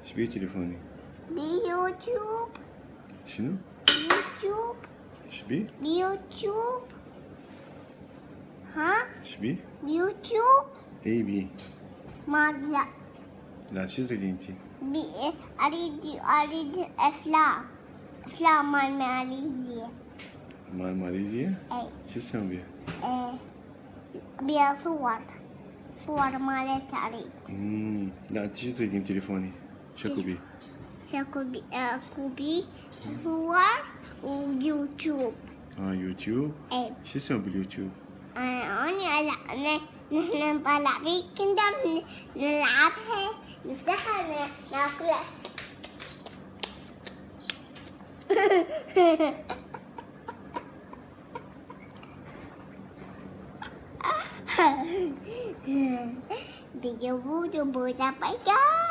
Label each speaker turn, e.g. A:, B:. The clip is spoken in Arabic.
A: ايش بيه تليفوني؟
B: بيوتيوب
A: شنو؟
B: يوتيوب
A: ايش بيه؟
B: بيوتيوب ها
A: ايش بيه؟
B: بيوتيوب
A: ايه بيه؟
B: ما لا
A: لا شو تريدي انتي؟
B: أريد أفلام مال ماليزيا
A: مال ماليزيا؟
B: أي
A: شو تسوي بيها؟
B: بيها صور مالت أريد
A: لا انت شو تريدين تليفوني؟ شكو بيه؟
B: أكو بي صور ويوتيوب
A: يوتيوب؟
B: أي
A: شو تسوي باليوتيوب؟
B: نحن نطلع بيه كندر نلعبها نفتحها ناكلها بيجو بوجو بوجا بيجا